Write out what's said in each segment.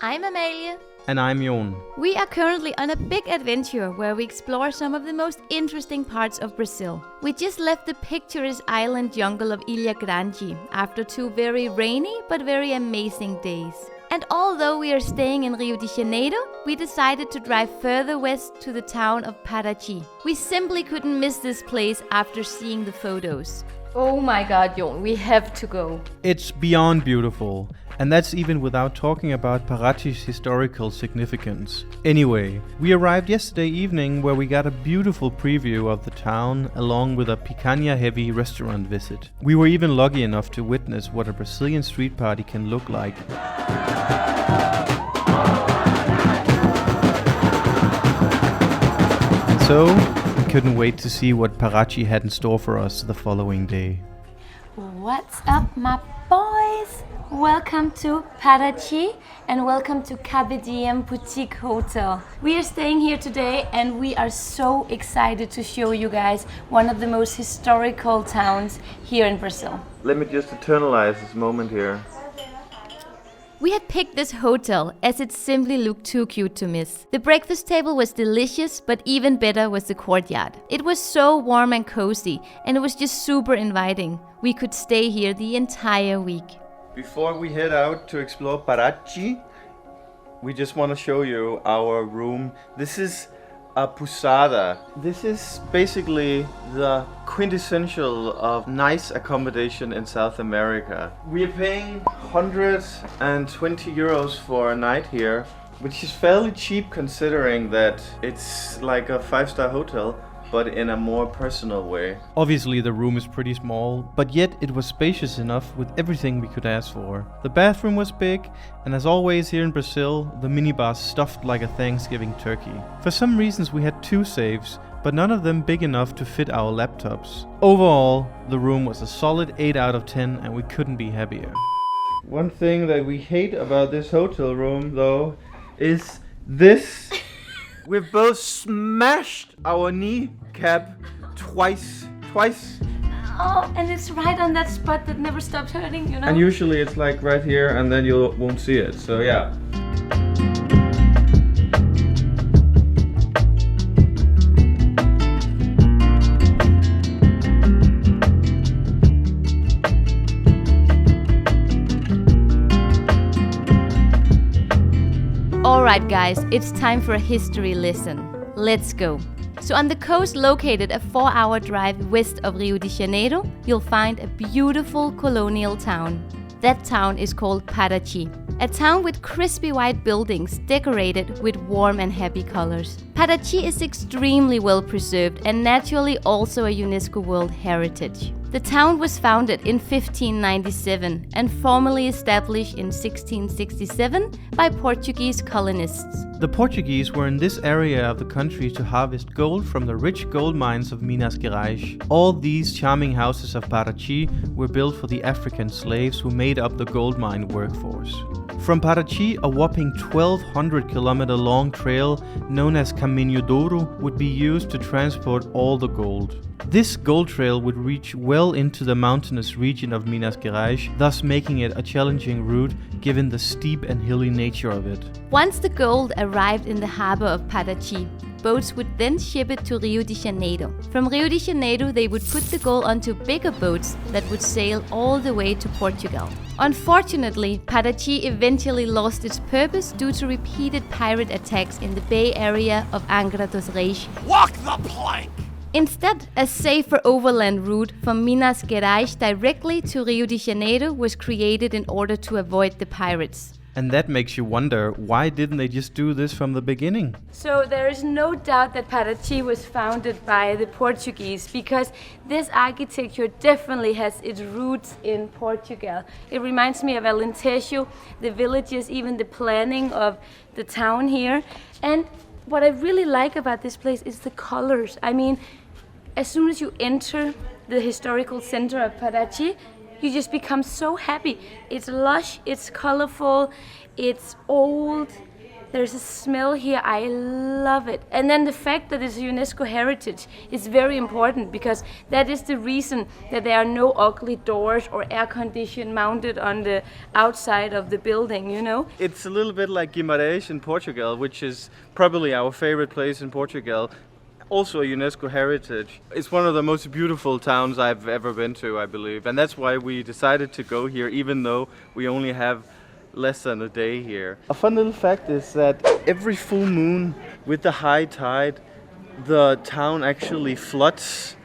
I'm Amalie. And I'm Jon. We are currently on a big adventure where we explore some of the most interesting parts of Brazil. We just left the picturesque island jungle of Ilha Grande after 2 very rainy but very amazing days. And although we are staying in Rio de Janeiro, we decided to drive further west to the town of PARATY. We simply couldn't miss this place after seeing the photos. Oh my god, Jon, we have to go. It's beyond beautiful, and that's even without talking about Paraty's historical significance. Anyway, we arrived yesterday evening where we got a beautiful preview of the town along with a picanha-heavy restaurant visit. We were even lucky enough to witness what a Brazilian street party can look like. And so, we couldn't wait to see what Paraty had in store for us the following day. What's up, my boys? Welcome to PARATY and welcome to KBDM Boutique Hotel. We are staying here today and we are so excited to show you guys one of the most historical towns here in Brazil. Let me just eternalize this moment here. We had picked this hotel as it simply looked too cute to miss. The breakfast table was delicious, but even better was the courtyard. It was so warm and cozy, and it was just super inviting. We could stay here the entire week. Before we head out to explore Paraty, we just want to show you our room. This is a pousada. This is basically the quintessential of nice accommodation in South America. We are paying 120 euros for a night here, which is fairly cheap considering that it's like a 5-star hotel, but in a more personal way. Obviously the room is pretty small, but yet it was spacious enough with everything we could ask for. The bathroom was big, and as always here in Brazil, the minibar stuffed like a Thanksgiving turkey. For some reasons we had 2 safes, but none of them big enough to fit our laptops. Overall, the room was a solid 8 out of 10 and we couldn't be happier. One thing that we hate about this hotel room though is this. We've both smashed our kneecap twice. Oh, and it's right on that spot that never stopped hurting, you know? And usually it's like right here and then you won't see it, so yeah. Alright guys, it's time for a history lesson. Let's go. So on the coast located a 4-hour drive west of Rio de Janeiro, you'll find a beautiful colonial town. That town is called Paraty, a town with crispy white buildings decorated with warm and happy colors. Paraty is extremely well preserved and naturally also a UNESCO World Heritage. The town was founded in 1597 and formally established in 1667 by Portuguese colonists. The Portuguese were in this area of the country to harvest gold from the rich gold mines of Minas Gerais. All these charming houses of Paraty were built for the African slaves who made up the gold mine workforce. From Paraty, a whopping 1,200-kilometer long trail known as Caminho d'Ouro would be used to transport all the gold. This gold trail would reach well into the mountainous region of Minas Gerais, thus making it a challenging route given the steep and hilly nature of it. Once the gold arrived in the harbor of Paraty, boats would then ship it to Rio de Janeiro. From Rio de Janeiro, they would put the gold onto bigger boats that would sail all the way to Portugal. Unfortunately, Paraty eventually lost its purpose due to repeated pirate attacks in the bay area of Angra dos Reis. Walk the plank! Instead, a safer overland route from Minas Gerais directly to Rio de Janeiro was created in order to avoid the pirates. And that makes you wonder, why didn't they just do this from the beginning? So there is no doubt that Paraty was founded by the Portuguese because this architecture definitely has its roots in Portugal. It reminds me of Alentejo, the villages, even the planning of the town here. And what I really like about this place is the colors. I mean, as soon as you enter the historical center of Paraty, you just become so happy. It's lush, it's colorful, it's old, There's a smell here, I love it. And then the fact that it's UNESCO heritage is very important, because that is the reason that there are no ugly doors or air condition mounted on the outside of the building, you know? It's a little bit like Guimarães in Portugal, which is probably our favorite place in Portugal. Also a UNESCO heritage. It's one of the most beautiful towns I've ever been to, I believe. And that's why we decided to go here, even though we only have less than a day here. A fun little fact is that every full moon with the high tide, the town actually floods.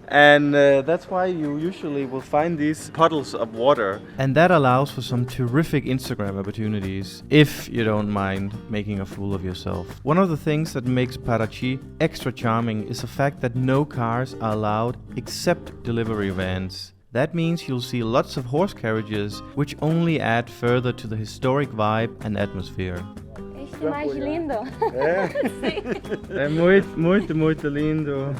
And that's why you usually will find these puddles of water. And that allows for some terrific Instagram opportunities, if you don't mind making a fool of yourself. One of the things that makes Paraty extra charming is the fact that no cars are allowed except delivery vans. That means you'll see lots of horse carriages, which only add further to the historic vibe and atmosphere. Este mais lindo. É muito, muito lindo.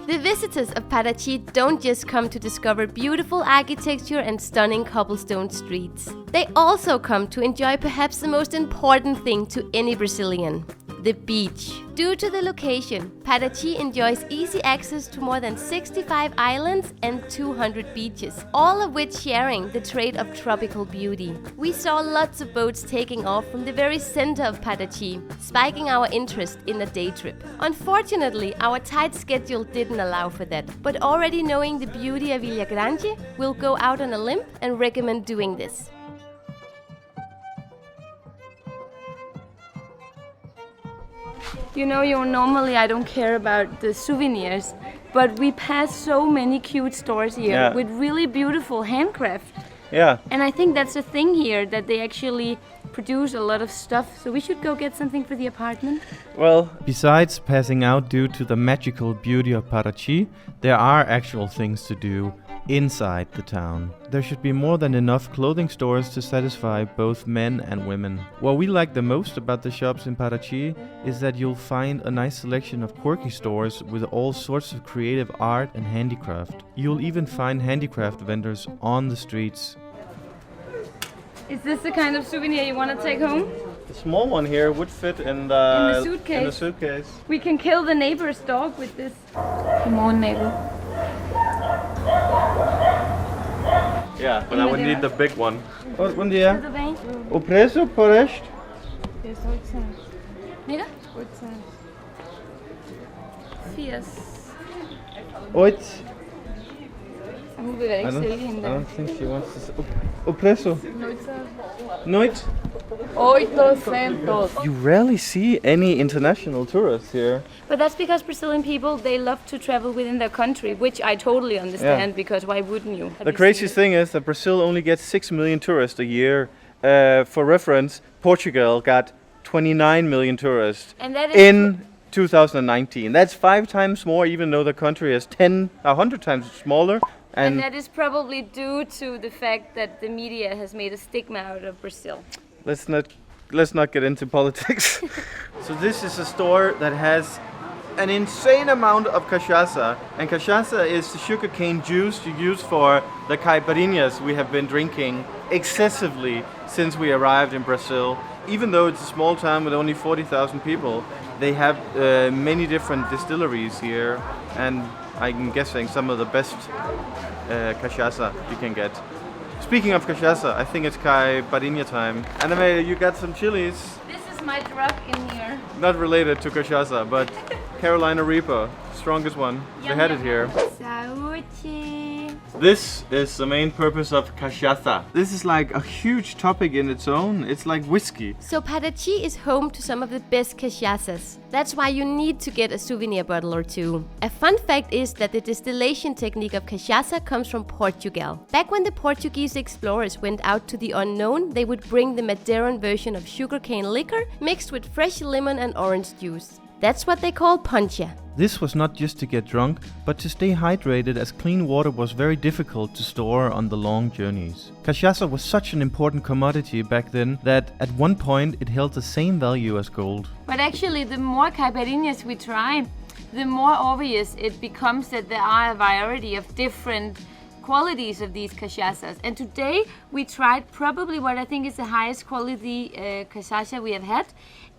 The visitors of Paraty don't just come to discover beautiful architecture and stunning cobblestone streets. They also come to enjoy perhaps the most important thing to any Brazilian: the beach. Due to the location, Paraty enjoys easy access to more than 65 islands and 200 beaches, all of which sharing the trait of tropical beauty. We saw lots of boats taking off from the very center of Paraty, spiking our interest in a day trip. Unfortunately, our tight schedule didn't allow for that, but already knowing the beauty of Ilha Grande, we'll go out on a limb and recommend doing this. You know, normally I don't care about the souvenirs, but we pass so many cute stores here with really beautiful handcraft. Yeah. And I think that's the thing here, that they actually produce a lot of stuff, so we should go get something for the apartment. Well, besides passing out due to the magical beauty of Paraty, there are actual things to do inside the town. There should be more than enough clothing stores to satisfy both men and women. What we like the most about the shops in Paraty is that you'll find a nice selection of quirky stores with all sorts of creative art and handicraft. You'll even find handicraft vendors on the streets. Is this the kind of souvenir you want to take home? The small one here would fit in the suitcase. We can kill the neighbor's dog with this. Come on, neighbor. Yeah, but I would need the big one. Bom dia. Tudo bem? O preço por este? Mira. 4. 8. Hun vil ikke sælge hende I der. don't think she wants to say. O preço? Noite. 800. You rarely see any international tourists here. But that's because Brazilian people, they love to travel within their country, which I totally understand, because why wouldn't you? The craziest thing is that Brazil only gets 6 million tourists a year. For reference, Portugal got 29 million tourists And that is in 2019. That's 5 times more, even though the country is 100 times smaller. And that is probably due to the fact that the media has made a stigma out of Brazil. Let's not get into politics. So this is a store that has an insane amount of cachaça, and cachaça is the sugarcane juice you use for the caipirinhas we have been drinking excessively since we arrived in Brazil. Even though it's a small town with only 40,000 people, they have many different distilleries here, and I'm guessing some of the best cachaça you can get. Speaking of cachaça, I think it's caipirinha time. Anime, you got some chilies. This is my drug in here. Not related to cachaça, but Carolina Reaper, strongest one. They had it here. Saúde. This is the main purpose of cachaça. This is like a huge topic in its own. It's like whiskey. So Paraty is home to some of the best cachaças. That's why you need to get a souvenir bottle or two. A fun fact is that the distillation technique of cachaça comes from Portugal. Back when the Portuguese explorers went out to the unknown, they would bring the Madeiran version of sugarcane liquor mixed with fresh lemon and orange juice. That's what they call poncha. This was not just to get drunk, but to stay hydrated, as clean water was very difficult to store on the long journeys. Cachaça was such an important commodity back then that at one point it held the same value as gold. But actually, the more caipirinhas we try, the more obvious it becomes that there are a variety of different qualities of these cachaças. And today we tried probably what I think is the highest quality cachaça we have had.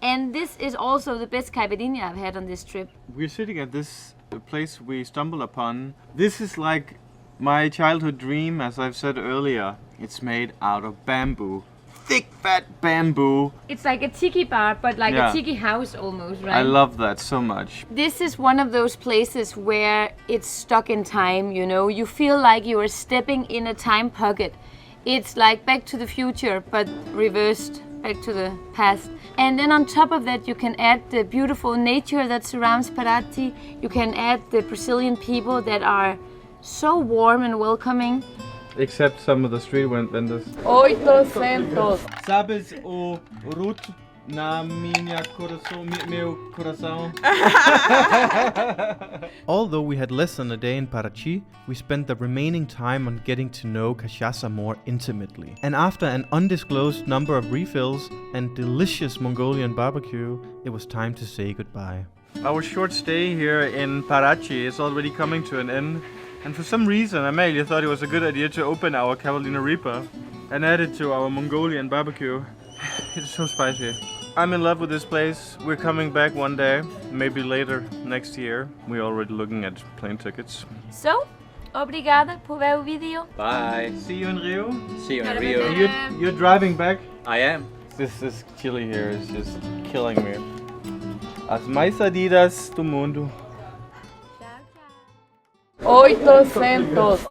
And this is also the best caipirinha I've had on this trip. We're sitting at this place we stumbled upon. This is like my childhood dream, as I've said earlier. It's made out of bamboo. Thick, fat bamboo. It's like a tiki bar, but like a tiki house almost, right? I love that so much. This is one of those places where it's stuck in time, you know. You feel like you are stepping in a time pocket. It's like Back to the Future, but reversed, back to the past. And then on top of that, you can add the beautiful nature that surrounds Paraty. You can add the Brazilian people that are so warm and welcoming. Except some of the street vendors. 800. Sabes o root na minha coração, meu coração. Although we had less than a day in Paraty, we spent the remaining time on getting to know cachaça more intimately. And after an undisclosed number of refills and delicious Mongolian barbecue, it was time to say goodbye. Our short stay here in Paraty is already coming to an end. And for some reason, Amelia thought it was a good idea to open our Carolina Reaper and add it to our Mongolian barbecue. It's so spicy. I'm in love with this place. We're coming back one day, maybe later next year. We're already looking at plane tickets. So, obrigada por ver o video. Bye. See you in Rio. See you in Rio. You're driving back? I am. This chili here is just killing me. As mais adidas do mundo. 800.